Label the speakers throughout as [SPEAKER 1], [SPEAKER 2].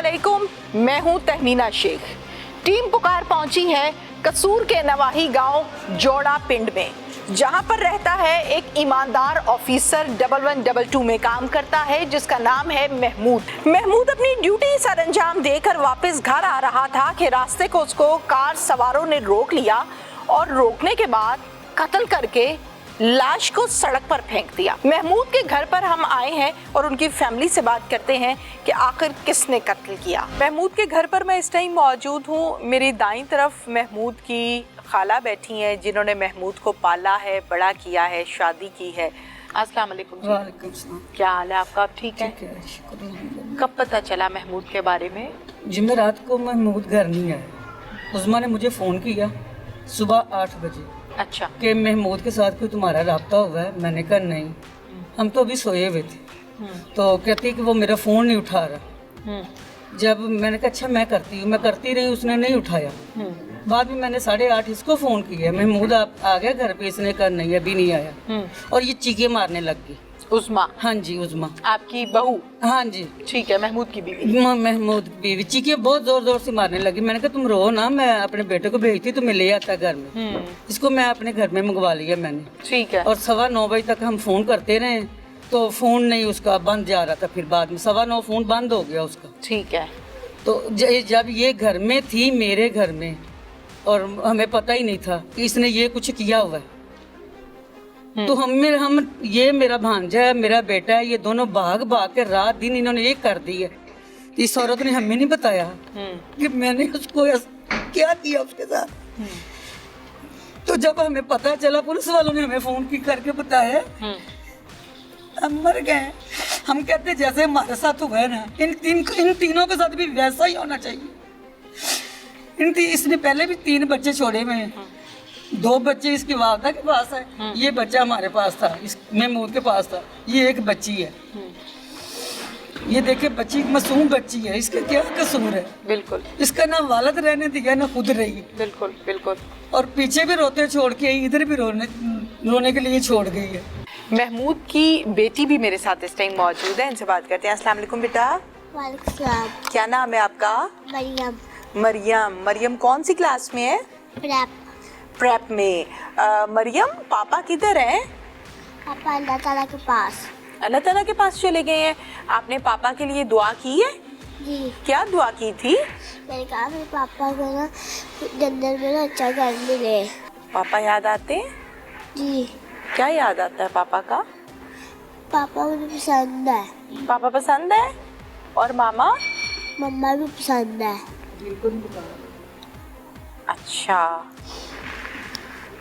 [SPEAKER 1] अस्सलामुअलैकुम, मैं हूं तहमीना शेख। टीम पुकार पहुंची है कसूर के नवाही गांव जोड़ा पिंड में, जहां पर रहता है एक ईमानदार ऑफिसर 1122 में काम करता है जिसका नाम है महमूद। महमूद अपनी ड्यूटी सर अंजाम देकर वापस घर आ रहा था कि रास्ते को उसको कार सवारों ने रोक लिया और रोकने के बाद कत्ल करके लाश को सड़क पर फेंक दिया। महमूद के घर पर हम आए हैं और उनकी फैमिली से बात करते हैं कि आखिर किसने कत्ल किया। महमूद के घर पर मैं इस टाइम मौजूद हूँ। मेरी दाईं तरफ महमूद की खाला बैठी हैं जिन्होंने महमूद को पाला है, बड़ा किया है, शादी की है। अस्सलाम वालेकुम।
[SPEAKER 2] वालेकुम सलाम।
[SPEAKER 1] क्या हाल है आपका? आप ठीक है?
[SPEAKER 2] शुक्र।
[SPEAKER 1] कब पता चला महमूद के बारे में?
[SPEAKER 2] जुमेरात को महमूद घर नहीं आया। उस्मा ने मुझे फ़ोन किया सुबह 8 बजे।
[SPEAKER 1] अच्छा।
[SPEAKER 2] कि महमूद के साथ कोई तुम्हारा राब्ता हुआ है? मैंने कहा नहीं, हम तो अभी सोए हुए थे। तो कहती कि वो मेरा फ़ोन नहीं उठा रहा। जब मैंने कहा अच्छा मैं करती हूँ, मैं करती रही, उसने नहीं उठाया। बाद में मैंने 8:30 इसको फ़ोन किया, महमूद आप आ गया घर पे? इसने कहा नहीं अभी नहीं आया। और ये चीखे मारने लग गई।
[SPEAKER 1] उस्मा?
[SPEAKER 2] हाँ जी उस्मा।
[SPEAKER 1] आपकी बहू?
[SPEAKER 2] हाँ जी
[SPEAKER 1] ठीक है, महमूद की बीवी।
[SPEAKER 2] महमूद बीवी चीखे बहुत जोर जोर से मारने लगी। मैंने कहा तुम रो ना, मैं अपने बेटे को भेजती तुम्हें ले आता घर में। इसको मैं अपने घर में मंगवा लिया मैंने।
[SPEAKER 1] ठीक है।
[SPEAKER 2] और 9:15 बजे तक हम फ़ोन करते रहे तो फ़ोन नहीं उसका बंद जा रहा था। फिर बाद में 9:15 फ़ोन बंद हो गया उसका।
[SPEAKER 1] ठीक है।
[SPEAKER 2] तो जब ये घर में थी, मेरे घर में, और हमें पता ही नहीं था कि इसने ये कुछ किया हुआ है। तो हम ये मेरा भांजा है, मेरा बेटा है, ये दोनों भाग भाग के रात दिन इन्होंने ये कर दी है। इस औरत ने हमें नहीं बताया कि मैंने उसको क्या किया उसके साथ। तो जब हमें पता चला, पुलिस वालों ने हमें फोन करके बताया, हम मर गए। हम कहते जैसे हमारे साथ हुआ है ना, इन तीनों के साथ भी वैसा ही होना चाहिए। इसने पहले भी 3 बच्चे छोड़े हुए हैं। 2 बच्चे इसकी वालदा के पास है, ये बच्चा हमारे पास था, इस महमूद के पास था। ये एक बच्ची है, ये देखिए बच्ची मासूम बच्ची है, इसका क्या कसूर है?
[SPEAKER 1] बिल्कुल।
[SPEAKER 2] इसका ना वालद रहने दिया ना खुद रही।
[SPEAKER 1] बिल्कुल बिल्कुल।
[SPEAKER 2] और पीछे भी रोते छोड़ के आई, इधर भी रोने के लिए छोड़ गई है।
[SPEAKER 1] महमूद की बेटी भी मेरे साथ इस टाइम मौजूद है, इनसे बात करते हैं। अस्सलाम वालेकुम बेटा।
[SPEAKER 3] वालेकुम सलाम।
[SPEAKER 1] क्या नाम है आपका?
[SPEAKER 3] मरियम।
[SPEAKER 1] मरियम। मरियम कौन सी क्लास में है? प्रेप में। मरियम पापा किधर हैं?
[SPEAKER 3] पापा अल्लाह ताला के पास।
[SPEAKER 1] अल्लाह ताला के पास चले गए हैं। आपने पापा के लिए दुआ की है?
[SPEAKER 3] जी।
[SPEAKER 1] क्या दुआ की थी?
[SPEAKER 3] मैंने कहा मेरे पापा को ना जन्नत में ना अच्छा घर मिले।
[SPEAKER 1] पापा याद आते हैं?
[SPEAKER 3] जी।
[SPEAKER 1] क्या याद आता है पापा का?
[SPEAKER 3] पापा मुझे पसंद है।
[SPEAKER 1] पापा पसंद है? और मामा?
[SPEAKER 3] मम्मा भी पसंद है।
[SPEAKER 1] अच्छा।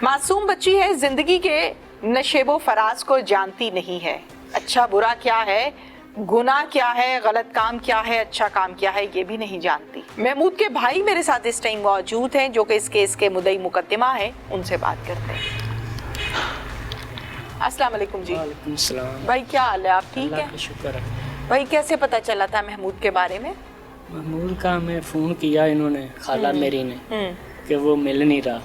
[SPEAKER 1] मासूम बच्ची है, जिंदगी के नशेबो फराज को जानती नहीं है। अच्छा बुरा क्या है, गुनाह क्या है, गलत काम क्या है, अच्छा काम क्या है, ये भी नहीं जानती। महमूद के भाई मेरे साथ इस टाइम मौजूद हैं जो कि इस केस के मुद्दई मुकद्दमा है, उनसे बात करते हैं। अस्सलाम वालेकुम जी।
[SPEAKER 4] वालेकुम सलाम।
[SPEAKER 1] भाई क्या हाल है? आप ठीक है?
[SPEAKER 4] शुक्र है।
[SPEAKER 1] भाई कैसे पता चला था महमूद के बारे में?
[SPEAKER 4] महमूद का हमें फ़ोन किया इन्होंने, खाला मेरी ने, कि वो मिल नहीं रहा,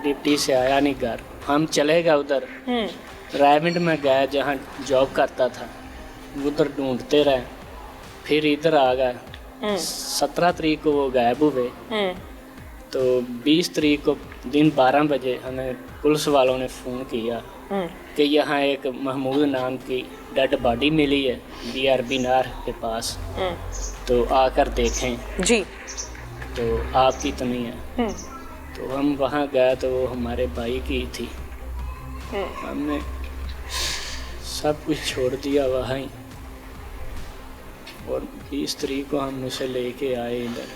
[SPEAKER 4] डिप्टी से आया नहीं घर। हम चले गए उधर, रायविंड में गए जहाँ जॉब करता था, उधर ढूंढते रहे। फिर इधर आ गए। 17 तारीख को वो गायब हुए। तो 20 तारीख को दिन 12 बजे हमें पुलिस वालों ने फ़ोन किया कि यहाँ एक महमूद नाम की डेड बॉडी मिली है BRB नार के पास, तो आकर देखें
[SPEAKER 1] जी।
[SPEAKER 4] तो आपकी तो नहीं है। तो हम वहाँ गए तो वो हमारे भाई की थी। हमने सब कुछ छोड़ दिया वहाँ ही, और 20 तारीख को हम उसे लेके आए इधर।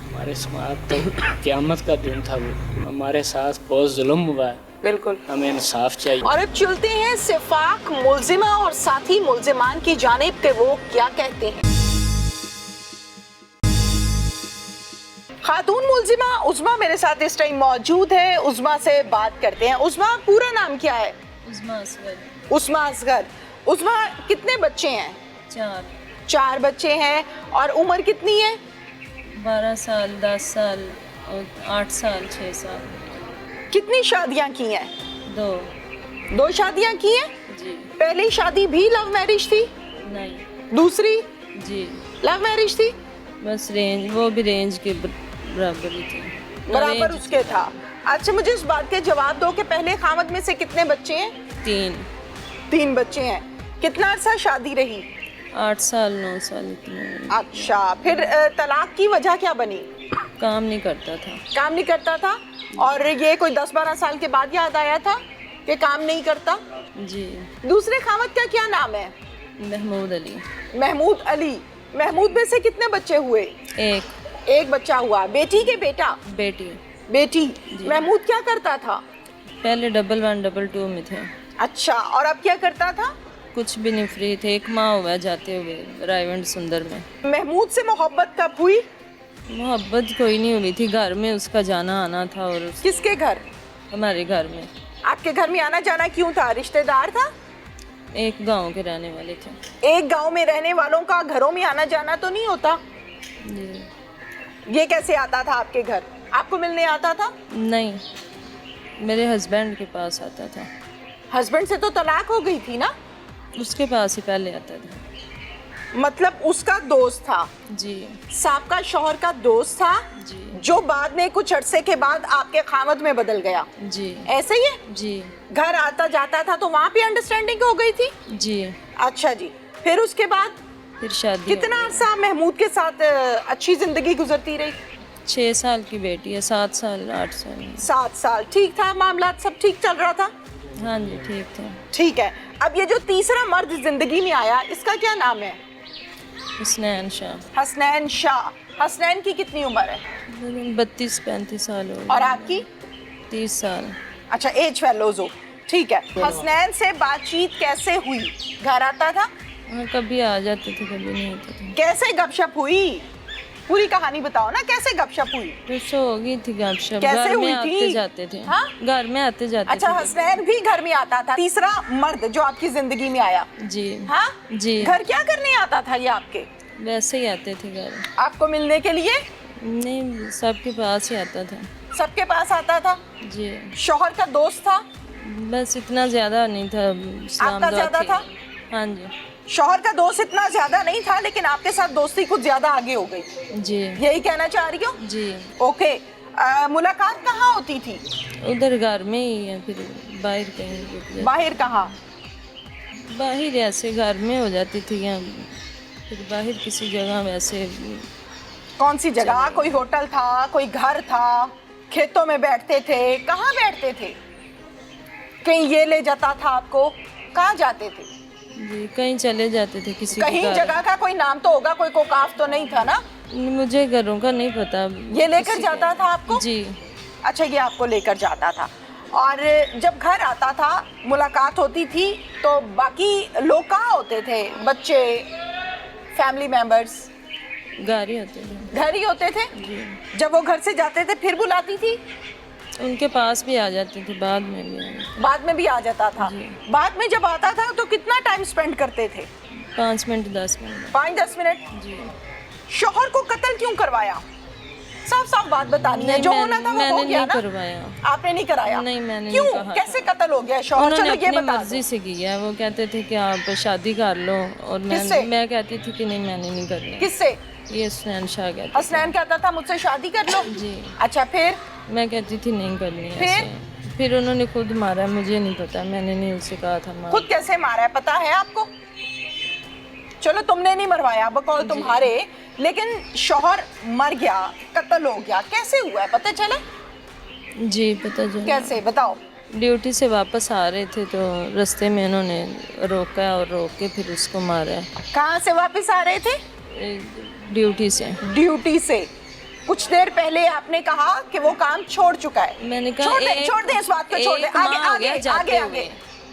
[SPEAKER 4] हमारे साथ तो क़यामत का दिन था, वो हमारे साथ बहुत जुल्म हुआ है।
[SPEAKER 1] बिल्कुल,
[SPEAKER 4] हमें इंसाफ चाहिए।
[SPEAKER 1] और अब चलते हैं सिफाक मुल्जिमा और साथी मुल्जिमान की जानिब के वो क्या कहते हैं। खातून मुल्जिमा उज़मा मेरे साथ इस टाइम मौजूद है, उज़मा से बात करते हैं। उज़मा पूरा नाम क्या है?
[SPEAKER 5] उज़मा असगर।
[SPEAKER 1] उज़मा असगर। उज़मा कितने बच्चे हैं? 4 बच्चे हैं। और उम्र कितनी है?
[SPEAKER 5] 12 साल, 10 साल और 8 साल, 6 साल।
[SPEAKER 1] कितनी शादियां की हैं?
[SPEAKER 5] 2
[SPEAKER 1] शादियां की हैं।
[SPEAKER 5] जी।
[SPEAKER 1] पहली शादी भी लव मैरिज थी?
[SPEAKER 5] नहीं।
[SPEAKER 1] दूसरी?
[SPEAKER 5] जी
[SPEAKER 1] लव मैरिज थी?
[SPEAKER 5] बस रेंज, वो भी रेंज के बराबर ही थी।
[SPEAKER 1] बराबर
[SPEAKER 5] रेंज
[SPEAKER 1] उसके था। अच्छा मुझे इस बात के जवाब दो कि पहले खामद में से कितने बच्चे हैं?
[SPEAKER 5] 3
[SPEAKER 1] बच्चे हैं। कितना अर्सा शादी रही?
[SPEAKER 5] 8 साल 9 साल इतने।
[SPEAKER 1] अच्छा, फिर तलाक की वजह क्या बनी?
[SPEAKER 5] काम नहीं करता था।
[SPEAKER 1] काम नहीं करता था, और ये कोई 10-12 साल के बाद याद आया था कि काम नहीं करता?
[SPEAKER 5] जी।
[SPEAKER 1] दूसरे खामद का क्या नाम है?
[SPEAKER 5] महमूद अली।
[SPEAKER 1] महमूद अली। महमूद में से कितने बच्चे हुए? एक बच्चा हुआ। बेटी के बेटा?
[SPEAKER 5] बेटी।
[SPEAKER 1] बेटी। महमूद क्या करता था?
[SPEAKER 5] पहले 11 22 में थे।
[SPEAKER 1] अच्छा, और अब क्या करता था?
[SPEAKER 5] कुछ भी नहीं, फ्री थे। 1 माह हुआ जाते हुए रायवंड सुंदर में।
[SPEAKER 1] महमूद से मोहब्बत कब हुई?
[SPEAKER 5] मोहब्बत कोई नहीं हुई थी, घर में उसका जाना आना था। और
[SPEAKER 1] किसके घर?
[SPEAKER 5] हमारे घर में।
[SPEAKER 1] आपके घर में आना जाना क्यों था? रिश्तेदार था?
[SPEAKER 5] एक गांव के रहने वाले थे।
[SPEAKER 1] एक गांव में रहने वालों का घरों में आना जाना तो नहीं होता?
[SPEAKER 5] जी।
[SPEAKER 1] ये कैसे आता था आपके घर? आपको मिलने आता था?
[SPEAKER 5] नहीं, मेरे हस्बैंड के पास आता था।
[SPEAKER 1] हस्बैंड से तो तलाक हो गई थी ना?
[SPEAKER 5] उसके पास ही पहले आता था।
[SPEAKER 1] मतलब उसका दोस्त था?
[SPEAKER 5] जी
[SPEAKER 1] साबका शौहर का दोस्त था,
[SPEAKER 5] जी
[SPEAKER 1] जो बाद में कुछ अरसे के बाद आपके खामद में बदल गया।
[SPEAKER 5] जी
[SPEAKER 1] ऐसे ही है?
[SPEAKER 5] जी
[SPEAKER 1] घर आता जाता था तो वहाँ पे अंडरस्टैंडिंग हो गई थी?
[SPEAKER 5] जी।
[SPEAKER 1] अच्छा जी। फिर उसके बाद
[SPEAKER 5] फिर शादी हो
[SPEAKER 1] कितना
[SPEAKER 5] गई।
[SPEAKER 1] अरसा महमूद के साथ अच्छी जिंदगी गुजरती रही?
[SPEAKER 5] 6 साल की बेटी है, 7 साल 8 साल।
[SPEAKER 1] 7 साल। ठीक था, मामला सब ठीक चल रहा था?
[SPEAKER 5] हाँ जी ठीक था।
[SPEAKER 1] ठीक है। अब ये जो तीसरा मर्द जिंदगी में आया, इसका क्या नाम है?
[SPEAKER 5] हसनैन शाह।
[SPEAKER 1] हसनैन शाह। हसनैन की कितनी उम्र है?
[SPEAKER 5] 32-35 साल हो
[SPEAKER 1] और
[SPEAKER 5] गए।
[SPEAKER 1] आपकी?
[SPEAKER 5] 30 साल।
[SPEAKER 1] अच्छा, एज फेलोज हो। ठीक है। हसनैन से बातचीत कैसे हुई? घर आता था?
[SPEAKER 5] हाँ, कभी आ जाते थे, कभी नहीं आते थे।
[SPEAKER 1] कैसे गपशप हुई? पूरी कहानी बताओ ना, कैसे गपशप हुई?
[SPEAKER 5] तो हो गई थी गपशप।
[SPEAKER 1] कैसे
[SPEAKER 5] घर
[SPEAKER 1] हुई
[SPEAKER 5] में
[SPEAKER 1] थी?
[SPEAKER 5] आते जाते थे।
[SPEAKER 1] हाँ?
[SPEAKER 5] घर में आते जाते
[SPEAKER 1] अच्छा,
[SPEAKER 5] थे।
[SPEAKER 1] हसनैन भी घर में आता था? तीसरा मर्द जो आपकी जिंदगी में आया?
[SPEAKER 5] जी
[SPEAKER 1] हाँ
[SPEAKER 5] जी।
[SPEAKER 1] घर क्या करने आता था ये आपके?
[SPEAKER 5] वैसे ही आते थे घर।
[SPEAKER 1] आपको मिलने के लिए?
[SPEAKER 5] नहीं, सबके पास ही आता था।
[SPEAKER 1] सबके पास आता था?
[SPEAKER 5] जी।
[SPEAKER 1] शौहर का दोस्त था?
[SPEAKER 5] बस इतना ज्यादा नहीं था।
[SPEAKER 1] आपका ज्यादा था?
[SPEAKER 5] हाँ जी
[SPEAKER 1] शौहर का दोस्त इतना ज्यादा नहीं था, लेकिन आपके साथ दोस्ती कुछ ज्यादा आगे हो गई,
[SPEAKER 5] जी
[SPEAKER 1] यही कहना चाह रही हो?
[SPEAKER 5] जी।
[SPEAKER 1] ओके। मुलाकात कहाँ होती थी?
[SPEAKER 5] उधर घर में ही है, फिर बाहर कहीं रुक जाते।
[SPEAKER 1] बाहर कहाँ?
[SPEAKER 5] बाहर ऐसे घर में हो जाती थी, या फिर बाहर किसी जगह वैसे।
[SPEAKER 1] कौन सी जगह? कोई होटल था, कोई घर था, खेतों में बैठते थे? कहाँ बैठते थे? कहीं ये ले जाता था आपको? कहाँ जाते थे?
[SPEAKER 5] जी, कहीं चले जाते थे किसी के
[SPEAKER 1] कहीं
[SPEAKER 5] घर।
[SPEAKER 1] जगह का कोई नाम तो होगा, कोई कोकाफ तो नहीं था ना?
[SPEAKER 5] मुझे घरों का नहीं पता।
[SPEAKER 1] ये लेकर
[SPEAKER 5] किसी
[SPEAKER 1] जाता
[SPEAKER 5] का।
[SPEAKER 1] था आपको?
[SPEAKER 5] जी
[SPEAKER 1] अच्छा, ये आपको लेकर जाता था। और जब घर आता था, मुलाकात होती थी, तो बाकी लोग कहाँ होते थे? बच्चे, फैमिली मेंबर्स?
[SPEAKER 5] घर ही होते थे।
[SPEAKER 1] घर ही होते थे?
[SPEAKER 5] जी।
[SPEAKER 1] जब वो घर से जाते थे फिर बुलाती थी?
[SPEAKER 5] उनके पास भी आ जाते थे, बाद में भी आ जाते।
[SPEAKER 1] बाद में भी आ जाता था?
[SPEAKER 5] जी।
[SPEAKER 1] बाद में जब आता था तो कितना टाइम स्पेंड करते थे?
[SPEAKER 5] 5 मिनट 10 मिनट।
[SPEAKER 1] 5-10 मिनट?
[SPEAKER 5] जी।
[SPEAKER 1] शौहर को कत्ल क्यों करवाया? साफ साफ बात बतानी है, जो होना था वो हो
[SPEAKER 5] मैंने
[SPEAKER 1] गया
[SPEAKER 5] नहीं
[SPEAKER 1] ना?
[SPEAKER 5] करवाया।
[SPEAKER 1] आपने नहीं कराया?
[SPEAKER 5] नहीं, मैंने
[SPEAKER 1] क्यों?
[SPEAKER 5] नहीं कहा
[SPEAKER 1] कैसे
[SPEAKER 5] था।
[SPEAKER 1] कत्ल हो गया शौहर?
[SPEAKER 5] उन्होंने
[SPEAKER 1] चलो ये
[SPEAKER 5] अपनी
[SPEAKER 1] बता
[SPEAKER 5] मर्जी
[SPEAKER 1] दो।
[SPEAKER 5] से किया। वो कहते थे कि आप शादी कर लो, और
[SPEAKER 1] किससे?
[SPEAKER 5] मैं कहती थी कि नहीं, मैंने नहीं करनी।
[SPEAKER 1] किससे?
[SPEAKER 5] ये हसनैन शाह कहते
[SPEAKER 1] हसनैन कहता था मुझसे शादी कर लो?
[SPEAKER 5] जी।
[SPEAKER 1] अच्छा, फिर?
[SPEAKER 5] मैं कहती थी नहीं करनी है
[SPEAKER 1] फिर?
[SPEAKER 5] ऐसे। फिर उन्होंने खुद मारा, मुझे नहीं पता, मैंने नहीं उससे कहा था मार।
[SPEAKER 1] खुद कैसे मारा है पता है आपको? चलो तुमने नहीं मरवाया, बकौल तुम्हारे, लेकिन शौहर मर गया, कत्ल हो गया, कैसे हुआ है पता चला?
[SPEAKER 5] जी पता चला।
[SPEAKER 1] कैसे बताओ?
[SPEAKER 5] ड्यूटी से वापस आ रहे थे तो रास्ते में उन्होंने रोका, और रोक के फिर उसको मारा।
[SPEAKER 1] कहाँ से वापस आ रहे थे?
[SPEAKER 5] ड्यूटी से।
[SPEAKER 1] ड्यूटी से। कुछ देर पहले आपने कहा कि वो काम छोड़ चुका है।
[SPEAKER 5] मैंने कहा
[SPEAKER 1] छोड़ दे इस बात को, छोड़ दे। आगे आगे आगे आगे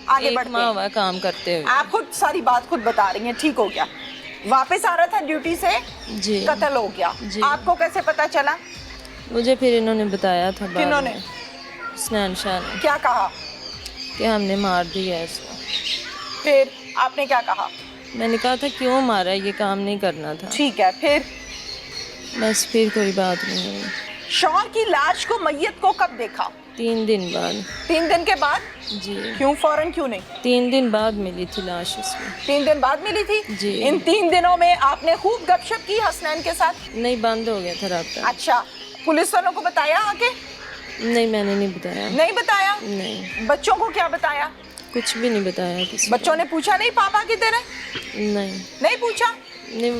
[SPEAKER 1] आगे बढ़ते
[SPEAKER 5] माह
[SPEAKER 1] हैं।
[SPEAKER 5] हुआ काम करते हुए।
[SPEAKER 1] आप खुद सारी बात खुद बता रही हैं, ठीक हो गया। वापस आ रहा था ड्यूटी से,
[SPEAKER 5] जी
[SPEAKER 1] कत्ल हो गया।
[SPEAKER 5] जी।
[SPEAKER 1] आपको कैसे पता चला?
[SPEAKER 5] मुझे फिर इन्होंने बताया था बाद
[SPEAKER 1] किन्होंने?
[SPEAKER 5] में। हसनैन शाह ने,
[SPEAKER 1] क्या कहा?
[SPEAKER 5] कि हमने मार दिया इसको।
[SPEAKER 1] फिर आपने क्या कहा?
[SPEAKER 5] मैंने कहा था क्यों मारा, ये काम नहीं करना था।
[SPEAKER 1] ठीक है, फिर?
[SPEAKER 5] बस फिर कोई बात नहीं हुई।
[SPEAKER 1] शौहर की लाश को, मैयत को कब देखा?
[SPEAKER 5] 3 दिन बाद।
[SPEAKER 1] 3 दिन के बाद?
[SPEAKER 5] जी।
[SPEAKER 1] क्यों, फौरन क्यों नहीं?
[SPEAKER 5] 3 दिन बाद मिली थी लाश उसमें।
[SPEAKER 1] 3 दिन बाद मिली थी?
[SPEAKER 5] जी।
[SPEAKER 1] इन 3 दिनों में आपने खूब गपशप की हसनैन के साथ?
[SPEAKER 5] नहीं, बंद हो गया था राब्ता।
[SPEAKER 1] अच्छा, पुलिस वालों को बताया आके?
[SPEAKER 5] नहीं, मैंने नहीं बताया।
[SPEAKER 1] नहीं बताया?
[SPEAKER 5] नहीं,
[SPEAKER 1] बच्चों को क्या बताया?
[SPEAKER 5] कुछ भी नहीं बताया किसी को।
[SPEAKER 1] बच्चों ने पूछा नहीं पापा किधर है?
[SPEAKER 5] नहीं,
[SPEAKER 1] नहीं पूछा?
[SPEAKER 5] नहीं,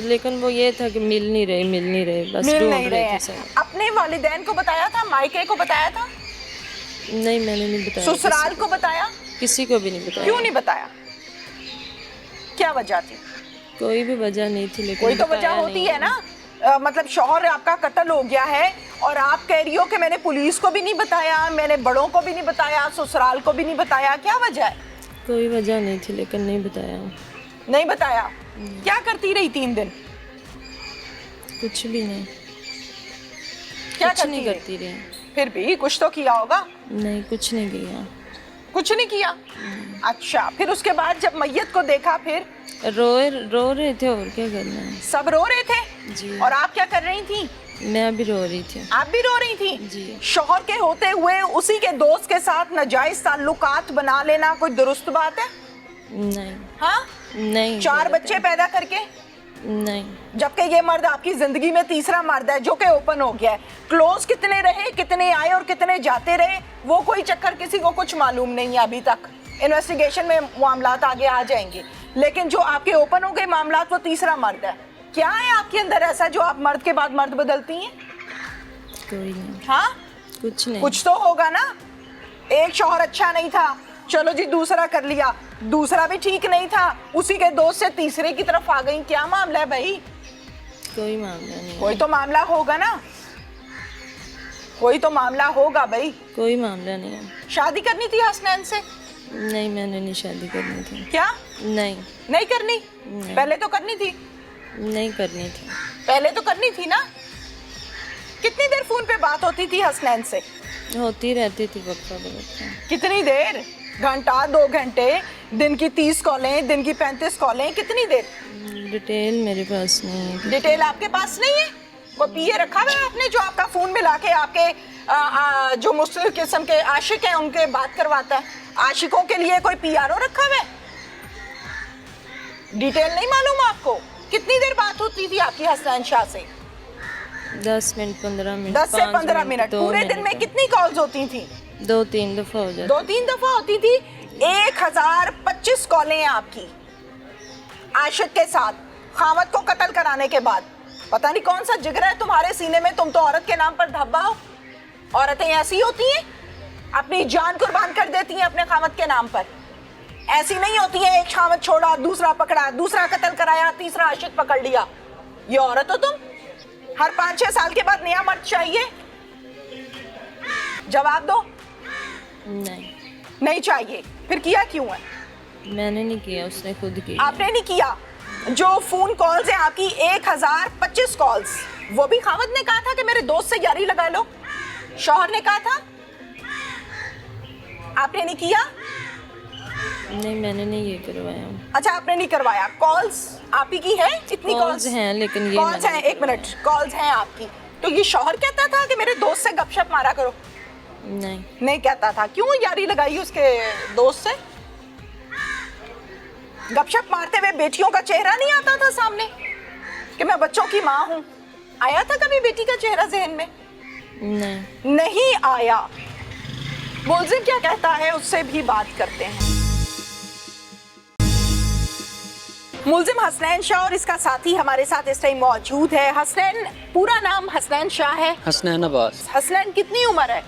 [SPEAKER 5] लेकिन वो ये था कि मिल नहीं रहे, बस
[SPEAKER 1] मिल
[SPEAKER 5] ढूंढ
[SPEAKER 1] नहीं रहे
[SPEAKER 5] रहे थे
[SPEAKER 1] हैं।
[SPEAKER 5] सब।
[SPEAKER 1] अपने वालिदैन को बताया था, मायके को बताया था,
[SPEAKER 5] नहीं, मैंने नहीं बताया।
[SPEAKER 1] ससुराल को बताया?
[SPEAKER 5] किसी को भी नहीं बताया।
[SPEAKER 1] क्यों नहीं बताया? क्या वजह थी?
[SPEAKER 5] कोई भी वजह नहीं थी, लेकिन
[SPEAKER 1] कोई तो वजह
[SPEAKER 5] बताया
[SPEAKER 1] होती
[SPEAKER 5] नहीं।
[SPEAKER 1] है ना। मतलब शौहर आपका कत्ल हो गया है और आप कह रही हो कि मैंने पुलिस को भी नहीं बताया, मैंने बड़ों को भी नहीं बताया, ससुराल को भी नहीं बताया, क्या वजह है?
[SPEAKER 5] कोई वजह नहीं थी, लेकिन नहीं बताया।
[SPEAKER 1] नहीं बताया? क्या करती रही 3 दिन?
[SPEAKER 5] कुछ भी नहीं,
[SPEAKER 1] क्या
[SPEAKER 5] कुछ नहीं
[SPEAKER 1] रही?
[SPEAKER 5] करती रही।
[SPEAKER 1] फिर भी कुछ तो किया होगा?
[SPEAKER 5] नहीं, कुछ नहीं किया।
[SPEAKER 1] कुछ नहीं किया? अच्छा, फिर उसके बाद जब मैयत को देखा फिर?
[SPEAKER 5] रो रहे थे, और क्या करना है।
[SPEAKER 1] सब रो रहे थे?
[SPEAKER 5] जी।
[SPEAKER 1] और आप क्या कर रही थी?
[SPEAKER 5] मैं भी रो रही थी।
[SPEAKER 1] आप भी रो रही थी?
[SPEAKER 5] जी।
[SPEAKER 1] शौहर के होते हुए उसी के दोस्त के साथ नाजायज ताल्लुकात बना लेना कोई दुरुस्त बात है?
[SPEAKER 5] नहीं।
[SPEAKER 1] हाँ?
[SPEAKER 5] नहीं।
[SPEAKER 1] 4 बच्चे पैदा करके?
[SPEAKER 5] नहीं।
[SPEAKER 1] जबकि ये मर्द आपकी जिंदगी में तीसरा मर्द है जो कि ओपन हो गया है। क्लोज कितने रहे, कितने आए और कितने जाते रहे, वो कोई चक्कर किसी को कुछ मालूम नहीं है अभी तक। इन्वेस्टिगेशन में मामलात आगे आ जाएंगे, लेकिन जो आपके ओपन हो गए मामलात, वो तीसरा मर्द है। क्या है आपके अंदर ऐसा जो आप मर्द के बाद मर्द बदलती हैं?
[SPEAKER 5] कोई नहीं।
[SPEAKER 1] हाँ,
[SPEAKER 5] कुछ नहीं।
[SPEAKER 1] कुछ तो होगा ना। एक शौहर अच्छा नहीं था, चलो जी दूसरा कर लिया, दूसरा भी ठीक नहीं था, उसी के दोस्त से तीसरे की तरफ आ गई। क्या मामला है भाई?
[SPEAKER 5] कोई मामला नहीं।
[SPEAKER 1] कोई तो मामला होगा ना, कोई तो मामला होगा भाई।
[SPEAKER 5] कोई मामला नहीं है।
[SPEAKER 1] शादी करनी थी हसनैन से?
[SPEAKER 5] नहीं, मैंने नहीं शादी करनी थी।
[SPEAKER 1] क्या
[SPEAKER 5] नहीं।
[SPEAKER 1] नहीं करनी?
[SPEAKER 5] नहीं।
[SPEAKER 1] पहले तो करनी थी।
[SPEAKER 5] नहीं करनी थी।
[SPEAKER 1] पहले तो करनी थी ना। कितनी देर फोन पे बात होती थी हसनैन से?
[SPEAKER 5] होती रहती थी वक्फा बवक्फा।
[SPEAKER 1] कितनी देर? घंटा, 2 घंटे? दिन की 30 कॉलें, दिन की 35 कॉलें, कितनी देर?
[SPEAKER 5] डिटेल मेरे पास नहीं है।
[SPEAKER 1] डिटेल आपके पास नहीं है? वो पीए रखा हुआ है आपने जो आपका फोन मिला के आपके जो मुस्लिम किस्म के आशिक हैं उनके बात करवाता है? आशिकों के लिए कोई पीआरओ रखा हुआ है? डिटेल नहीं मालूम आपको? कितनी देर बात होती थी आपकी हसनैन शाह से?
[SPEAKER 5] 10 मिनट 15 मिनट
[SPEAKER 1] 10 से 15 मिनट।
[SPEAKER 5] 2
[SPEAKER 1] पूरे दिन में कितनी कॉल्स होती थी?
[SPEAKER 5] 2-3 दफा हो जाती।
[SPEAKER 1] 2-3 दफा होती थी। 1025 कॉलें हैं आपकी आशिक के साथ खामद को कत्ल कराने के बाद। पता नहीं कौन सा जिगर है तुम्हारे सीने में, तुम तो औरत के नाम पर धब्बा हो। औरतें ऐसी होती हैं, अपनी जान कुर्बान कर देती हैं अपने खामद के नाम पर। ऐसी नहीं होती है एक खामद छोड़ा, दूसरा पकड़ा, दूसरा कत्ल कराया, तीसरा आशिक पकड़ लिया। ये औरत हो तुम? हर 5-6 साल के बाद नया मर्द चाहिए? जवाब दो।
[SPEAKER 5] नहीं,
[SPEAKER 1] नहीं चाहिए। फिर किया क्यों है?
[SPEAKER 5] मैंने नहीं किया, उसने खुद किया।
[SPEAKER 1] आपने नहीं किया। जो फोन कॉल्स हैं आपकी 1025 कॉल्स, वो भी खामद ने कहा था कि मेरे दोस्त से यारी लगा लो? शौहर ने कहा था? आपने नहीं किया?
[SPEAKER 5] नहीं, मैंने नहीं ये करवाया।
[SPEAKER 1] अच्छा, आपने नहीं करवाया। कॉल्स आप ही की है? इतनी
[SPEAKER 5] कॉल्स हैं, लेकिन ये
[SPEAKER 1] कॉल्स हैं, 1 मिनट, कॉल्स हैं आपकी। तो ये शौहर कहता था कि मेरे दोस्त से गपशप मारा करो?
[SPEAKER 5] नहीं।
[SPEAKER 1] नहीं कहता था। क्यों यारी लगाई उसके दोस्त से? गपशप मारते हुए बेटियों का चेहरा नहीं आता था सामने कि मैं बच्चों की माँ हूं? आया था कभी बेटी का चेहरा जहन में?
[SPEAKER 5] नहीं।
[SPEAKER 1] नहीं आया। मुल्जिम क्या कहता है उससे भी बात करते हैं। मुल्जिम हसनैन शाह और इसका साथी हमारे साथ इस टाइम मौजूद है। हसनैन, पूरा नाम हसनैन शाह है?
[SPEAKER 4] हसनैन अब्बास।
[SPEAKER 1] हसनैन कितनी उम्र है?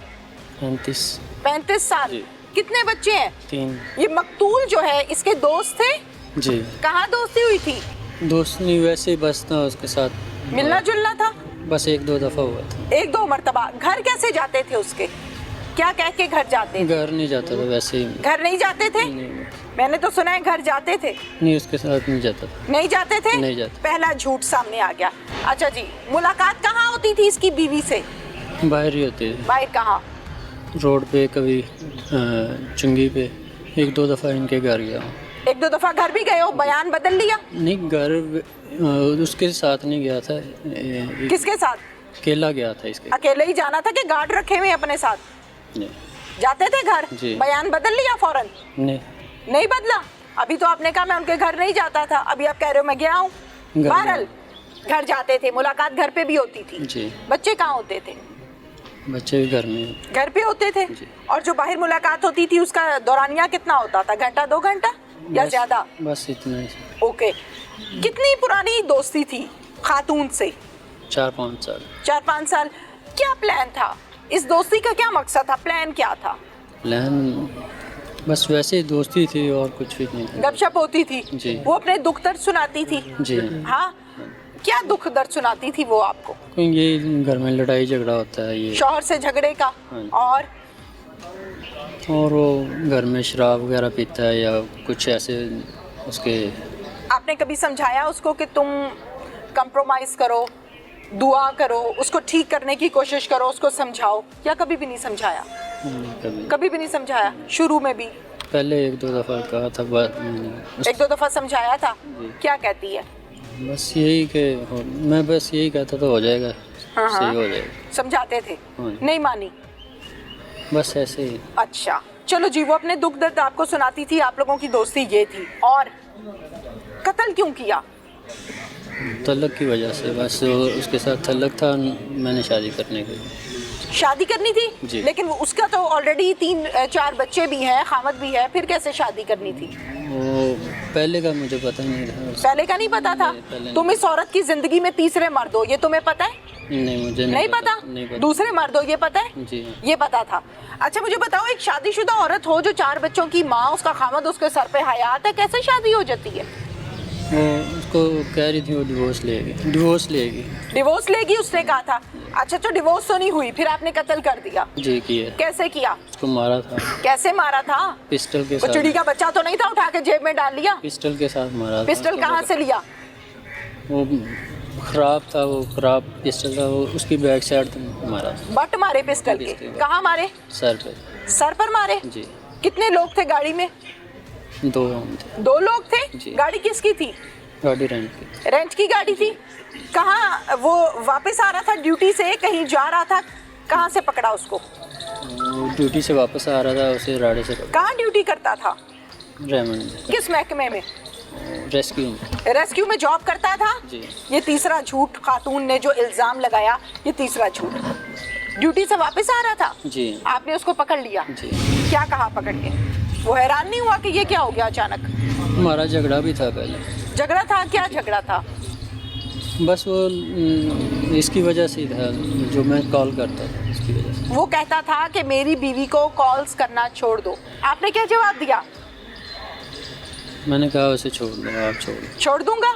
[SPEAKER 1] 35 साल।
[SPEAKER 4] जी।
[SPEAKER 1] कितने बच्चे हैं?
[SPEAKER 4] 3।
[SPEAKER 1] ये मकतूल जो है इसके दोस्त थे?
[SPEAKER 4] जी।
[SPEAKER 1] कहाँ दोस्ती हुई थी?
[SPEAKER 4] दोस्त नहीं, वैसे ही बस था उसके साथ।
[SPEAKER 1] मिलना जुलना था?
[SPEAKER 4] बस 1-2 दफ़ा हुआ था।
[SPEAKER 1] 1-2 मरतबा। घर कैसे जाते थे उसके? क्या कह के घर जाते थे?
[SPEAKER 4] घर नहीं जाता था, वैसे ही।
[SPEAKER 1] घर नहीं जाते थे?
[SPEAKER 4] नहीं,
[SPEAKER 1] मैंने तो सुना है घर जाते थे।
[SPEAKER 4] नहीं उसके साथ नहीं जाता था।
[SPEAKER 1] नहीं जाते थे?
[SPEAKER 4] नहीं जाते।
[SPEAKER 1] पहला झूठ सामने आ गया। अच्छा जी, मुलाकात कहाँ होती थी इसकी बीवी से?
[SPEAKER 4] बाहर ही होती थी,
[SPEAKER 1] बाहर कहाँ?
[SPEAKER 4] रोड पे, कभी चुंगी पे। 1-2 दफ़ा इनके घर गया हूँ।
[SPEAKER 1] 1-2 दफा घर भी गए हो? बयान बदल लिया?
[SPEAKER 4] नहीं, घर उसके साथ नहीं गया था।
[SPEAKER 1] किसके साथ?
[SPEAKER 6] अकेला गया था इसके।
[SPEAKER 1] अकेले ही जाना था कि गार्ड रखे हुए अपने साथ?
[SPEAKER 6] नहीं
[SPEAKER 1] जाते थे घर?
[SPEAKER 6] जी।
[SPEAKER 1] बयान बदल लिया फौरन?
[SPEAKER 6] नहीं,
[SPEAKER 1] नहीं बदला? अभी तो आपने कहा मैं उनके घर नहीं जाता था, अभी आप कह रहे हो मैं गया हूँ।
[SPEAKER 6] घर
[SPEAKER 1] बहरहाल घर जाते थे, मुलाकात घर पे भी होती थी।
[SPEAKER 6] जी।
[SPEAKER 1] बच्चे कहाँ होते थे?
[SPEAKER 6] बच्चे भी घर में।
[SPEAKER 1] घर पे होते थे।
[SPEAKER 6] जी।
[SPEAKER 1] और जो बाहर मुलाकात होती थी उसका दौरानिया कितना होता था? घंटा 2 घंटा या ज्यादा?
[SPEAKER 6] बस इतना ही।
[SPEAKER 1] ओके। कितनी पुरानी दोस्ती थी खातून से?
[SPEAKER 6] 4-5 साल।
[SPEAKER 1] 4-5 साल। क्या प्लान था इस दोस्ती का? क्या मकसद था? प्लान क्या था?
[SPEAKER 6] प्लान बस वैसे ही दोस्ती थी और कुछ भी नहीं था।
[SPEAKER 1] गपशप होती थी?
[SPEAKER 6] जी।
[SPEAKER 1] वो अपने दुख दर्द सुनाती थी?
[SPEAKER 6] जी।
[SPEAKER 1] हाँ, क्या दुख दर्द सुनाती थी वो आपको?
[SPEAKER 6] क्योंकि ये घर में लड़ाई झगड़ा होता है ये,
[SPEAKER 1] शौहर से झगड़े का?
[SPEAKER 6] हाँ। और वो घर में शराब वगैरह पीता है या कुछ ऐसे उसके।
[SPEAKER 1] आपने कभी समझाया उसको कि तुम कंप्रोमाइज करो, दुआ करो, उसको ठीक करने की कोशिश करो, उसको समझाओ, या कभी भी नहीं समझाया? कभी भी नहीं समझाया? शुरू में भी
[SPEAKER 6] पहले 1-2 दफ़ा कहा था,
[SPEAKER 1] 1-2 दफा समझाया था? क्या कहती है?
[SPEAKER 6] बस यही कि मैं बस यही कहता तो हो जाएगा,
[SPEAKER 1] हाँ,
[SPEAKER 6] सही हो जाएगा।
[SPEAKER 1] समझाते थे?
[SPEAKER 6] हाँ।
[SPEAKER 1] नहीं मानी?
[SPEAKER 6] बस ऐसे ही।
[SPEAKER 1] अच्छा चलो जी, वो अपने दुख दर्द आपको सुनाती थी, आप लोगों की दोस्ती ये थी। और कत्ल क्यों किया?
[SPEAKER 6] तलक की वजह से, बस उसके साथ तलक था, मैंने शादी करने के लिए।
[SPEAKER 1] शादी करनी थी?
[SPEAKER 6] जी।
[SPEAKER 1] लेकिन वो उसका तो ऑलरेडी 3-4 बच्चे भी हैं, खामद भी है, फिर कैसे शादी करनी थी?
[SPEAKER 6] वो पहले का मुझे पता नहीं था।
[SPEAKER 1] पहले का नहीं पता था?
[SPEAKER 6] पहले
[SPEAKER 1] तुम इस औरत की जिंदगी में तीसरे मर्द हो, ये तुम्हें पता है?
[SPEAKER 6] नहीं, मुझे
[SPEAKER 1] नहीं पता?
[SPEAKER 6] नहीं पता।
[SPEAKER 1] दूसरे मर्द हो ये पता है?
[SPEAKER 6] जी हाँ।
[SPEAKER 1] ये पता था। अच्छा मुझे बताओ, एक शादीशुदा औरत हो जो 4 बच्चों की माँ, उसका खामद उसके सर पे हयात है, कैसे शादी हो जाती है?
[SPEAKER 6] वो उसको कह रही थी वो डिवोर्स लेगी।
[SPEAKER 1] डिवोर्स लेगी उसने कहा था? अच्छा तो डिवोर्स तो नहीं हुई, फिर आपने कत्ल कर दिया?
[SPEAKER 6] जी किया।
[SPEAKER 1] कैसे किया?
[SPEAKER 6] उसको मारा था
[SPEAKER 1] कैसे मारा था?
[SPEAKER 6] पिस्टल के
[SPEAKER 1] वो चिड़ी
[SPEAKER 6] साथ।
[SPEAKER 1] का बच्चा तो नहीं था उठा के जेब में डाल लिया?
[SPEAKER 6] पिस्टल के साथ मारा था।
[SPEAKER 1] पिस्टल कहाँ से लिया?
[SPEAKER 6] वो खराब था, वो खराब पिस्टल था, वो उसकी बैक साइड मारा था।
[SPEAKER 1] बट मारे पिस्टल के?
[SPEAKER 6] पिस्टल।
[SPEAKER 1] कहाँ मारे?
[SPEAKER 6] सर पे।
[SPEAKER 1] सर पर मारे?
[SPEAKER 6] जी।
[SPEAKER 1] कितने लोग थे गाड़ी में?
[SPEAKER 6] 2 हम थे।
[SPEAKER 1] 2 लोग थे?
[SPEAKER 6] जी।
[SPEAKER 1] गाड़ी किसकी थी?
[SPEAKER 6] गाड़ी रेंट की।
[SPEAKER 1] रेंट की गाड़ी थी? कहाँ वो वापस आ रहा था ड्यूटी से, कहीं जा रहा था? कहाँ से पकड़ा उसको?
[SPEAKER 6] वो ड्यूटी से वापस आ रहा था, उसे राड़े से पकड़ा।
[SPEAKER 1] कहाँ ड्यूटी करता था?
[SPEAKER 6] रेमंड
[SPEAKER 1] किस महकमे में?
[SPEAKER 6] रेस्क्यू में।
[SPEAKER 1] रेस्क्यू में जॉब करता था?
[SPEAKER 6] जी।
[SPEAKER 1] ये तीसरा झूठ खातून ने जो इल्जाम लगाया, ये तीसरा झूठ। ड्यूटी से वापस आ रहा था?
[SPEAKER 6] जी।
[SPEAKER 1] आपने उसको पकड़ लिया?
[SPEAKER 6] जी।
[SPEAKER 1] क्या कहा पकड़ के? वो हैरान नहीं हुआ कि ये क्या हो गया अचानक?
[SPEAKER 6] हमारा झगड़ा भी था पहले।
[SPEAKER 1] झगड़ा था? क्या झगड़ा था?
[SPEAKER 6] बस वो इसकी वजह से ही था, जो मैं कॉल करता था इसकी वजह से।
[SPEAKER 1] वो कहता था कि मेरी बीवी को कॉल्स करना छोड़ दो। आपने क्या जवाब दिया?
[SPEAKER 6] मैंने कहा उसे छोड़ दो, आप छोड़ दो।
[SPEAKER 1] छोड़ दूंगा?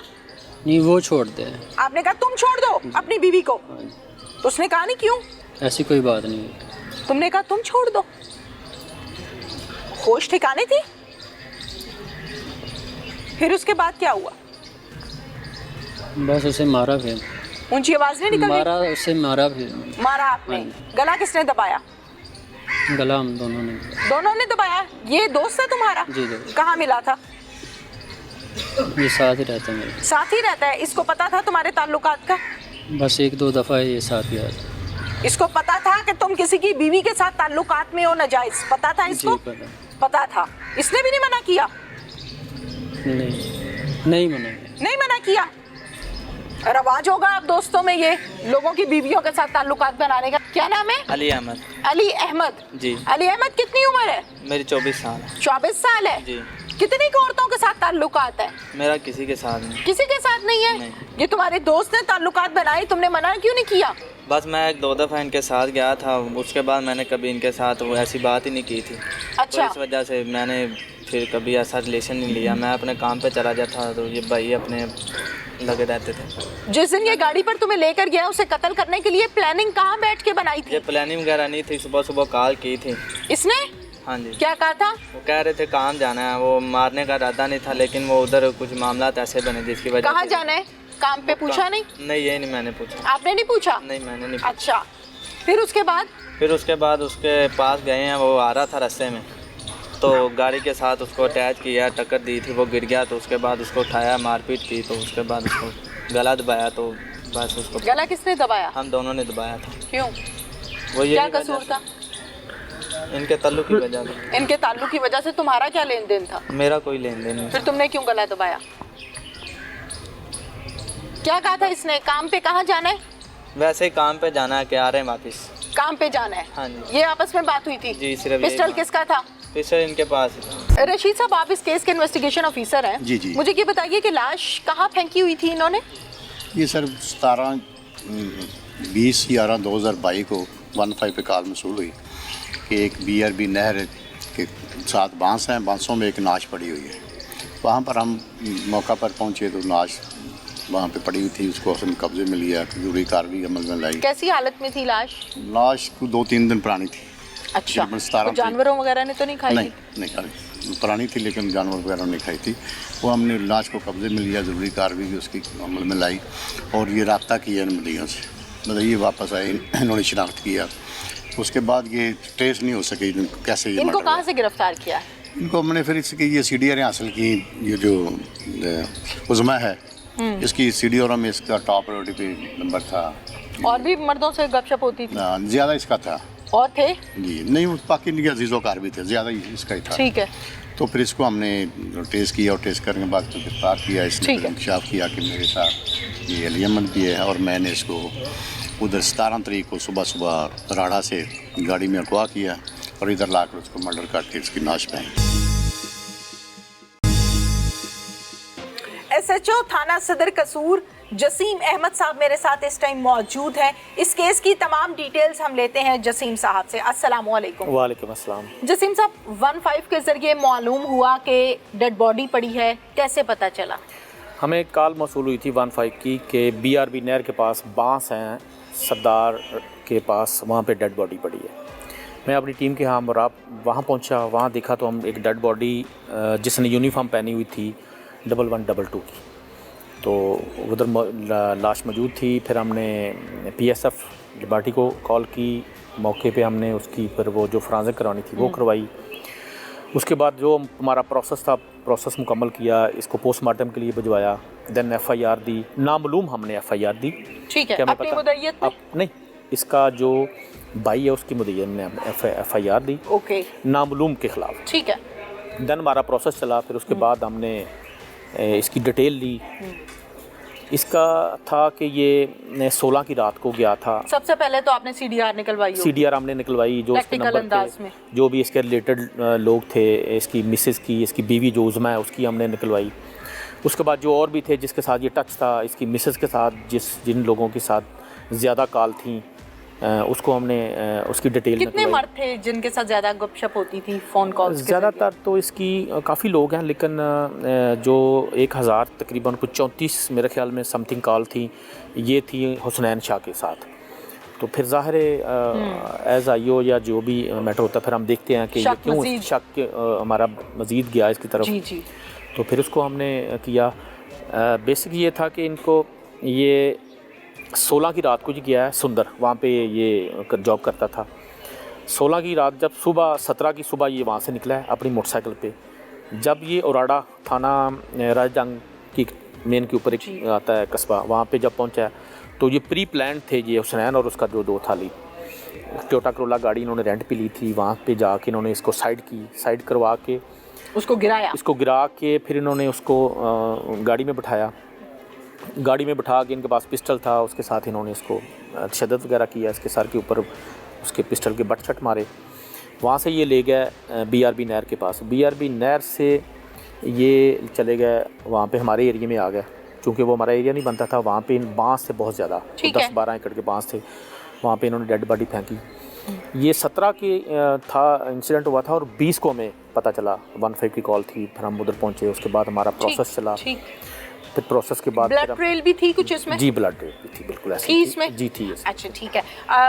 [SPEAKER 6] नहीं, वो छोड़ दे।
[SPEAKER 1] आपने कहा तुम छोड़ दो अपनी बीवी को?
[SPEAKER 6] हाँ जी।
[SPEAKER 1] तो उसने कहा नहीं क्यों?
[SPEAKER 6] ऐसी कोई बात नहीं है।
[SPEAKER 1] तुमने कहा तुम छोड़ दो। होश ठिकाने थी? फिर उसके बाद क्या हुआ?
[SPEAKER 6] बस उसे मारा फिर।
[SPEAKER 1] ऊंची आवाज नहीं निकल
[SPEAKER 6] मारा, उसे मारा फिर।
[SPEAKER 1] रही? मारा आपने?
[SPEAKER 6] हाँ।
[SPEAKER 1] गला किसने दबाया?
[SPEAKER 6] गला हम दोनों ने।
[SPEAKER 1] दोनों ने दबाया? ये दोस्त है तुम्हारा?
[SPEAKER 6] जी दोस्त।
[SPEAKER 1] कहाँ मिला था?
[SPEAKER 6] ये साथ ही रहता है मेरे।
[SPEAKER 1] साथ ही रहता है? इसको पता था तुम्हारे ताल्लुकात का?
[SPEAKER 6] बस 1-2 दफ़ा ये साथ गया था।
[SPEAKER 1] इसको पता था कि तुम किसी की बीवी के साथ ताल्लुकात में हो नाजायज? पता था इसको?
[SPEAKER 6] जी पता।
[SPEAKER 1] पता था। इसने भी नहीं मना किया?
[SPEAKER 6] नहीं मना।
[SPEAKER 1] नहीं मना किया? रवाज होगा आप दोस्तों में ये लोगों की बीवियों के साथ ताल्लुकात बनाने का। क्या नाम है?
[SPEAKER 7] अली अहमद।
[SPEAKER 1] अली अहमद?
[SPEAKER 7] जी।
[SPEAKER 1] अली अहमद कितनी उम्र है?
[SPEAKER 7] मेरी 24 साल है।
[SPEAKER 1] 24 साल है?
[SPEAKER 7] जी।
[SPEAKER 1] कितनी औरतों के साथ ताल्लुकात है?
[SPEAKER 7] मेरा किसी के साथ नहीं।
[SPEAKER 1] किसी के साथ नहीं है?
[SPEAKER 7] नहीं।
[SPEAKER 1] ये तुम्हारे दोस्त ने ताल्लुकात बनाए, तुमने मना क्यों नहीं किया?
[SPEAKER 7] बस मैं 1-2 दफ़ा इनके साथ गया था, उसके बाद मैंने कभी इनके साथ वो ऐसी बात ही नहीं की थी।
[SPEAKER 1] अच्छा।
[SPEAKER 7] तो इस वजह से मैंने फिर कभी ऐसा रिलेशन नहीं लिया। मैं अपने काम पे चला जाता था, तो ये भाई अपने लगे रहते थे।
[SPEAKER 1] जिस दिन ये गाड़ी पर तुम्हें लेकर गया उसे कत्ल करने के लिए प्लानिंग कहाँ बैठ के बनाई
[SPEAKER 7] ये
[SPEAKER 1] थी?
[SPEAKER 7] प्लानिंग वगैरह नहीं थी, सुबह सुबह कॉल की थी।
[SPEAKER 1] इसने
[SPEAKER 7] हाँ जी।
[SPEAKER 1] क्या कहा था?
[SPEAKER 7] वो कह रहे थे काम जाना है, वो मारने का इरादा नहीं था, लेकिन वो उधर कुछ मामला ऐसे बने जिसकी वजह
[SPEAKER 1] कहाँ
[SPEAKER 7] से।
[SPEAKER 1] जाना है? काम पे पूछा नहीं?
[SPEAKER 7] नहीं, ये नहीं मैंने पूछा।
[SPEAKER 1] आपने नहीं पूछा?
[SPEAKER 7] नहीं, मैंने नहीं पूछा।
[SPEAKER 1] अच्छा, फिर उसके बाद?
[SPEAKER 7] फिर उसके बाद उसके पास गए हैं, वो आ रहा था रास्ते में, तो गाड़ी के साथ उसको अटैच किया, टक्कर दी थी, वो गिर गया, तो उसके बाद उसको उठाया, मारपीट की, तो उसके बाद उसको गला दबाया, तो बस उसको
[SPEAKER 1] गला किसने दबाया?
[SPEAKER 7] हम दोनों ने दबाया था।
[SPEAKER 1] क्यों?
[SPEAKER 7] वो ये
[SPEAKER 1] क्या
[SPEAKER 7] नहीं
[SPEAKER 1] कसूर
[SPEAKER 7] वजह
[SPEAKER 1] था?
[SPEAKER 7] से, इनके ताल्लुक की वजह से।
[SPEAKER 1] इनके ताल्लुक की वजह से तुम्हारा क्या लेन देन था?
[SPEAKER 7] मेरा कोई लेन देन नहीं।
[SPEAKER 1] फिर तुमने क्यों गला दबाया? क्या कहा था इसने? काम पे कहाँ जाना है?
[SPEAKER 7] वैसे ही काम पे जाना है कि आ रहे हैं वापस।
[SPEAKER 1] काम पे जाना है।
[SPEAKER 7] हाँ जी।
[SPEAKER 1] ये आपस में बात हुई थी?
[SPEAKER 7] जी, सिर्फ यही
[SPEAKER 1] पिस्टल
[SPEAKER 7] बात।
[SPEAKER 1] किसका था?
[SPEAKER 7] पिस्टल इनके पास ही था।
[SPEAKER 1] रशीद साहब, आप इस केस के इन्वेस्टिगेशन ऑफिसर हैं।
[SPEAKER 8] जी, जी।
[SPEAKER 1] मुझे ये बताइए कि लाश कहाँ फेंकी हुई थी इन्होंने?
[SPEAKER 8] ये सर 20/11/2022 को 15 पे कॉल मसूल हुई कि एक BRB नहर के साथ बांस हैं, बांसों में एक नाश पड़ी हुई है। वहाँ पर हम मौका पर पहुँचे तो नाश वहाँ पे पड़ी हुई थी, उसको उसने कब्जे में लिया, जरूरी कार्रवाई अमल में लाई।
[SPEAKER 1] कैसी हालत में थी लाश?
[SPEAKER 8] लाश को 2-3 दिन पुरानी थी।
[SPEAKER 1] अच्छा,
[SPEAKER 8] तकरीबन 17
[SPEAKER 1] तो जानवरों वगैरह ने तो नहीं खाई?
[SPEAKER 8] नहीं खाई, पुरानी थी लेकिन जानवर वगैरह नहीं खाई थी। वो हमने लाश को कब्जे में लिया, ज़रूरी कार्रवाई उसकी अमल में लाई और ये रब्ता किया इन मलियों से, मतलब ये वापस आए, इन्होंने शनाख्त किया। उसके बाद ये ट्रेस नहीं हो सके कैसे ये
[SPEAKER 1] इनको
[SPEAKER 8] मर्डर
[SPEAKER 1] कहाँ
[SPEAKER 8] हुआ।
[SPEAKER 1] से गिरफ्तार किया?
[SPEAKER 8] इनको हमने फिर इसकी ये CDR हासिल की, ये जो उज़मा है इसकी CDR में इसका टॉप प्रायोरिटी पे नंबर था।
[SPEAKER 1] और भी मर्दों से गपशप होती थी?
[SPEAKER 8] ज़्यादा इसका था
[SPEAKER 1] और थे?
[SPEAKER 8] जी, नहीं बाकी इनके अजीज़ों कार भी थे, ज़्यादा इसका ही था।
[SPEAKER 1] ठीक है।
[SPEAKER 8] तो फिर इसको हमने टेस्ट किया और टेस्ट करने के बाद तो गिरफ्तार किया। इसने
[SPEAKER 1] ठीक
[SPEAKER 8] फिर
[SPEAKER 1] है।
[SPEAKER 8] इंकशाफ किया कि मेरे साथ ये अली अहमद भी है और मैंने इसको उधर 17 तारीख को सुबह राढ़ा से गाड़ी में अगवा किया और इधर लाकर उसको मर्डर करके इसकी नाश पाई।
[SPEAKER 1] SHO थाना सदर कसूर जसीम अहमद साहब मेरे साथ इस टाइम मौजूद हैं। इस केस की तमाम डिटेल्स हम लेते हैं जसीम साहब से। अस्सलाम वालेकुम।
[SPEAKER 9] वालेकुम अस्सलाम।
[SPEAKER 1] जसीम साहब, 15 के जरिए मालूम हुआ कि डेड बॉडी पड़ी है, कैसे पता चला?
[SPEAKER 9] हमें कॉल मौसूल हुई थी 15 की कि BRB नहर के पास बांस हैं, सरदार के पास, वहाँ पे डेड बॉडी पड़ी है। मैं अपनी टीम के यहाँ वहाँ पहुँचा, वहाँ देखा तो हम एक डेड बॉडी जिसने यूनिफॉर्म पहनी हुई थी 1122 की, तो उधर लाश मौजूद थी। फिर हमने PSF लिबर्टी को कॉल की, मौके पे हमने उसकी फिर वो जो फॉरेंसिक करवानी थी वो करवाई। उसके बाद जो हमारा प्रोसेस था, प्रोसेस मुकम्मल किया, इसको पोस्टमार्टम के लिए भिजवाया, देन FIR दी। नामालूम हमने FIR दी।
[SPEAKER 1] ठीक है,
[SPEAKER 9] क्या हमें
[SPEAKER 1] अपनी
[SPEAKER 9] पता-
[SPEAKER 1] मुद्दइयत में?
[SPEAKER 9] नहीं, इसका जो भाई है उसकी मुद्दइयत में FIR दी
[SPEAKER 1] ओके,
[SPEAKER 9] नामालूम के ख़िलाफ़।
[SPEAKER 1] ठीक है।
[SPEAKER 9] देन हमारा प्रोसेस चला। फिर उसके बाद हमने इसकी डिटेल ली। इसका था कि ये 16 की रात को गया था।
[SPEAKER 1] सबसे पहले तो आपने CDR निकलवाई होगी।
[SPEAKER 9] CDR हमने निकलवाई, जो उसके
[SPEAKER 1] प्रैक्टिकल
[SPEAKER 9] नंबर
[SPEAKER 1] अंदाज
[SPEAKER 9] थे,
[SPEAKER 1] में।
[SPEAKER 9] जो भी इसके रिलेटेड लोग थे, इसकी मिसेस की, इसकी बीवी जो उज़मा है उसकी हमने निकलवाई। उसके बाद जो और भी थे जिसके साथ ये टच था, इसकी मिसेस के साथ जिन लोगों के साथ ज़्यादा कॉल थी, उसको हमने उसकी डिटेल
[SPEAKER 1] कितने
[SPEAKER 9] निकलवाई।
[SPEAKER 1] मर्द थे जिनके साथ ज़्यादा गपशप होती थी फ़ोन कॉल्स?
[SPEAKER 9] ज़्यादातर तो इसकी काफ़ी लोग हैं, लेकिन जो 1000 तकरीबन कुछ 34 मेरे ख्याल में समथिंग कॉल थी, ये थी हुसनैन शाह के साथ। तो फिर ज़ाहिर है एज IO या जो भी मैटर होता है, फिर हम देखते हैं कि ये
[SPEAKER 1] शक
[SPEAKER 9] क्यों
[SPEAKER 1] मज़ीद।
[SPEAKER 9] शक हमारा मज़ीद गया इसकी तरफ।
[SPEAKER 1] जी जी।
[SPEAKER 9] तो फिर उसको हमने किया। बेसिक ये था कि इनको ये 16 की रात को जी गया है सुंदर, वहाँ पे ये जॉब करता था। 16 की रात जब सुबह 17 की सुबह ये वहाँ से निकला है अपनी मोटरसाइकिल पे। जब ये ओराडा थाना राजजंग की मेन के ऊपर एक आता है कस्बा, वहाँ पे जब पहुँचा है तो ये प्री प्लान थे ये हुसैन और उसका जो दो थाली टोयोटा करोला गाड़ी इन्होंने रेंट पे ली थी। वहाँ पे जाके इन्होंने इसको साइड करवा के
[SPEAKER 1] उसको गिरा के फिर इन्होंने उसको गाड़ी में बिठाया। गाड़ी में बिठा के इनके पास पिस्टल था, उसके साथ इन्होंने इसको तशद्दुद वगैरह किया, इसके सर के ऊपर उसके पिस्टल के बट शट मारे। वहाँ से ये ले गए BRB नहर के पास। BRB नहर से ये चले गए वहाँ पे हमारे एरिया में आ गए, क्योंकि वो हमारा एरिया नहीं बनता था। वहाँ पे बांस थे बहुत ज़्यादा, 10-12 एकड़ के बांस थे। वहाँ पे इन्होंने डेड बॉडी फेंकी। ये 17 की था इंसिडेंट हुआ था और 20 को हमें पता चला, 15 की कॉल थी। फिर हम उधर पहुँचे, उसके बाद हमारा प्रोसेस चला। फिर प्रोसेस के बाद ब्लड ट्रेल भी थी कुछ इसमें?
[SPEAKER 9] जी, ब्लड ट्रेल भी थी, बिल्कुल ऐसी
[SPEAKER 1] थी इसमें?
[SPEAKER 9] जी थी।
[SPEAKER 1] अच्छा, ठीक है।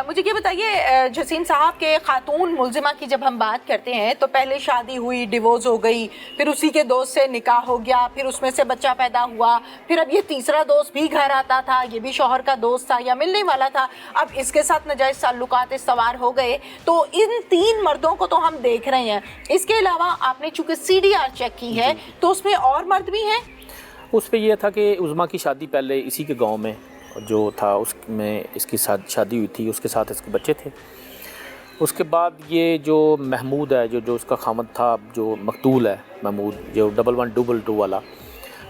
[SPEAKER 1] मुझे ये बताइए जसीम साहब के खातून मुलजिमा की जब हम बात करते हैं तो पहले शादी हुई, डिवोर्स हो गई, फिर उसी के दोस्त से निकाह हो गया, फिर उसमें से बच्चा पैदा हुआ, फिर अब ये तीसरा दोस्त भी घर आता था, ये भी शौहर का दोस्त था या मिलने वाला था, अब इसके साथ नाजायज़ ताल्लुकात सवार हो गए। तो इन 3 मर्दों को तो हम देख रहे हैं, इसके अलावा आपने चूँकि CDR चेक की है तो उसमें और मर्द भी हैं?
[SPEAKER 9] उस पर यह था कि उज़मा की शादी पहले इसी के गांव में जो था उसमें इसकी शादी हुई थी, उसके साथ इसके बच्चे थे। उसके बाद ये जो महमूद है, जो उसका खामद था, जो मकतूल है महमूद, जो 1122 वाला,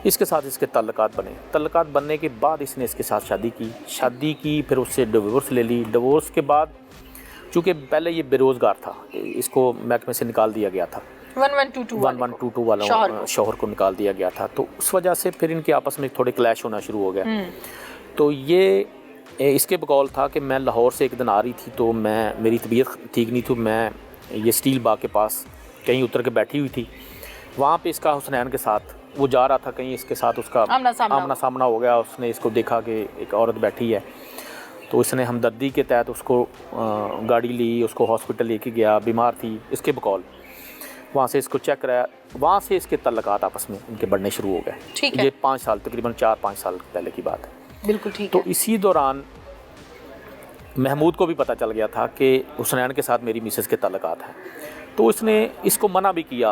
[SPEAKER 9] इसके साथ इसके ताल्लुकात बने। ताल्लुकात बनने के बाद इसने इसके साथ शादी की, फिर उससे डिवोर्स ले ली। डिवोर्स के बाद चूँकि पहले ये बेरोज़गार था, इसको महकमे से निकाल दिया गया था, 1122 वाला शौहर को निकाल दिया गया था। तो उस वजह से फिर इनके आपस में थोड़े क्लैश होना शुरू हो गया। तो ये इसके बकौल था कि मैं लाहौर से एक दिन आ रही थी, तो मेरी तबीयत ठीक नहीं थी, मैं ये स्टील बाग के पास कहीं उतर के बैठी हुई थी। वहाँ पे इसका हुसनैन के साथ वो जा रहा था कहीं, इसके साथ उसका आमना सामना हो गया। उसने इसको देखा कि एक औरत बैठी है, तो इसने हमदर्दी के तहत उसको गाड़ी ली, उसको हॉस्पिटल लेके गया, बीमार थी इसके बकौल। वहाँ से इसको चेक कराया, वहाँ से इसके तल्लकात आपस में इनके बढ़ने शुरू हो गए। ये 5 साल, तकरीबन 4-5 साल पहले की बात है।
[SPEAKER 1] बिल्कुल ठीक
[SPEAKER 9] तो
[SPEAKER 1] है।
[SPEAKER 9] इसी दौरान महमूद को भी पता चल गया था कि हुसनैन के साथ मेरी मिसेस के ताल्लुकात हैं। तो उसने इसको मना भी किया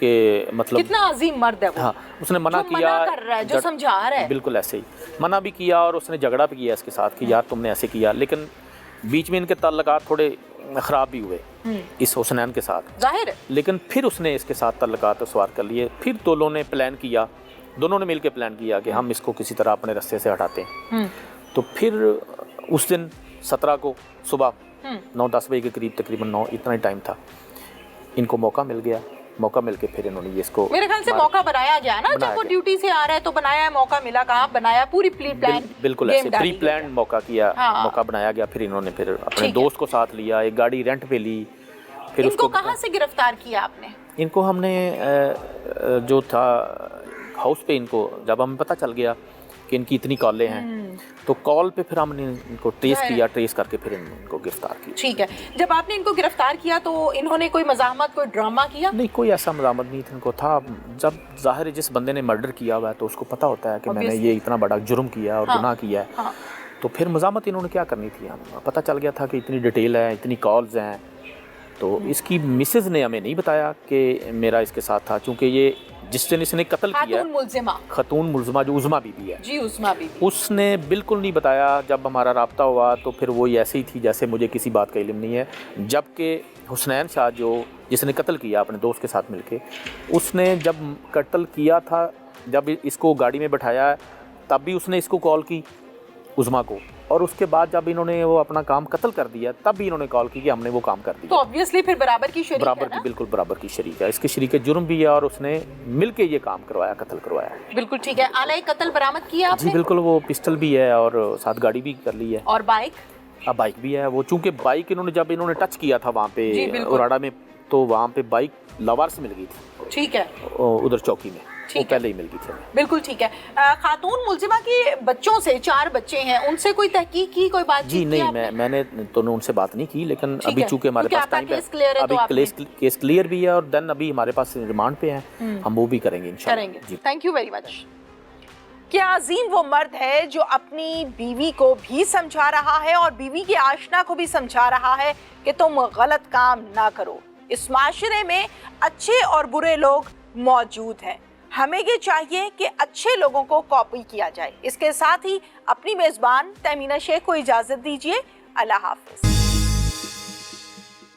[SPEAKER 9] कि मतलब
[SPEAKER 1] कितना अजीम मर्द है वो।
[SPEAKER 9] हाँ, उसने मना
[SPEAKER 1] जो
[SPEAKER 9] किया,
[SPEAKER 1] मना कर रहा है, जो समझा रहा है,
[SPEAKER 9] बिल्कुल ऐसे ही मना भी किया, और उसने झगड़ा भी किया इसके साथ कि यार तुमने ऐसे किया। लेकिन बीच में इनके ताल्लुकात थोड़े ख़राब भी हुए इस हुसनैन के साथ,
[SPEAKER 1] जाहिर है।
[SPEAKER 9] लेकिन फिर उसने इसके साथ ताल्लुकात सवार कर लिए। फिर दोनों ने प्लान किया, दोनों ने मिलकर प्लान किया कि हम इसको किसी तरह अपने रास्ते से हटाते हैं। तो फिर उस दिन 17 को सुबह 9-10 बजे के करीब, तकरीबन 9 इतना ही टाइम था, इनको मौका मिल गया। मौका मिलके फिर इन्होंने ये इसको,
[SPEAKER 1] मेरे ख्याल से मौका बनाया गया ना, जब वो ड्यूटी से आ रहा है तो बनाया है, मौका मिला, कहाँ बनाया, पूरी प्लान,
[SPEAKER 9] बिल्कुल ऐसे प्री प्लान मौका किया। मौका बनाया गया। फिर इन्होंने फिर अपने दोस्त को साथ लिया, एक गाड़ी रेंट पे ली। फिर
[SPEAKER 1] इनको कहाँ से गिरफ्तार किया आपने?
[SPEAKER 9] इनको हमने जो था हाउस पे, इनको जब हमें पता चल गया कि इनकी इतनी कॉलें हैं, तो कॉल पे फिर हमने इनको ट्रेस करके फिर इनको गिरफ्तार किया।
[SPEAKER 1] ठीक है। जब आपने इनको गिरफ्तार किया तो इन्होंने कोई मज़ाहमत, कोई ड्रामा किया?
[SPEAKER 9] नहीं, कोई ऐसा मज़ाहमत नहीं था इनको। था जब ज़ाहिर है जिस बंदे ने मर्डर किया हुआ है तो उसको पता होता है कि मैंने ये इतना बड़ा जुर्म किया और गुनाह किया है। तो फिर मज़ाहमत इन्होंने क्या करनी थी, हमें पता चल गया था कि इतनी डिटेल है, इतनी कॉल्स हैं। तो इसकी मिसेज़ ने हमें नहीं बताया कि मेरा इसके साथ था, चूँकि ये जिस दिन इसने कत्ल किया, खतून मुल्ज़िमा जो उज़मा बीबी है
[SPEAKER 1] जी, उज़मा बीबी,
[SPEAKER 9] उसने बिल्कुल नहीं बताया। जब हमारा राब्ता हुआ तो फिर वो ऐसे ही थी जैसे मुझे किसी बात का इल्म नहीं है। जबकि हुसनैन शाह जो जिसने कत्ल किया अपने दोस्त के साथ मिलके, उसने जब कत्ल किया था, जब इसको गाड़ी में बैठाया तब भी उसने इसको कॉल की उज़मा को, और उसके बाद जब इन्होंने वो अपना काम कत्ल कर दिया तब भी इन्होंने कॉल की कि हमने वो काम कर दिया।
[SPEAKER 1] तो ऑब्वियसली फिर बराबर की शरीक है ना?
[SPEAKER 9] बिल्कुल बराबर की शरीक है। इसके शरीक जुर्म भी है और उसने मिलके ये काम करवाया, कत्ल करवाया।
[SPEAKER 1] बिल्कुल ठीक है। आला कत्ल बरामद किया आपने?
[SPEAKER 9] जी बिल्कुल, वो पिस्टल भी है और साथ गाड़ी भी कर ली है।
[SPEAKER 1] और बाइक?
[SPEAKER 9] अब बाइक भी है। वो चूंकि बाइक जब इन्होंने टच किया था वहाँ पे उराड़ा में, तो वहाँ पे बाइक लावार से मिल गई थी।
[SPEAKER 1] ठीक है।
[SPEAKER 9] उधर चौकी में वो पहले ही मिल गई थी।
[SPEAKER 1] बिल्कुल ठीक है। खातून मुल्जिमा के बच्चों से, 4 बच्चे हैं, उनसे कोई तहकीक की, कोई बातचीत
[SPEAKER 9] जी नहीं, मैंने तो उनसे बात नहीं की, लेकिन अभी चूंकि हमारे पास टाइम है, अभी केस क्लियर भी है और देन अभी हमारे पास रिमांड पे हैं, हम वो भी करेंगे इंशाल्लाह।
[SPEAKER 1] Thank you very much. क्या अजीम वो मर्द है जो अपनी बीवी को भी समझा रहा है और बीवी की आशना को भी समझा रहा है कि तुम गलत काम ना करो। इस माशरे में अच्छे और बुरे लोग मौजूद हैं, हमें ये चाहिए कि अच्छे लोगों को कॉपी किया जाए। इसके साथ ही अपनी मेज़बान तहमीना शेख को इजाज़त दीजिए। अल्लाह हाफ़िज़।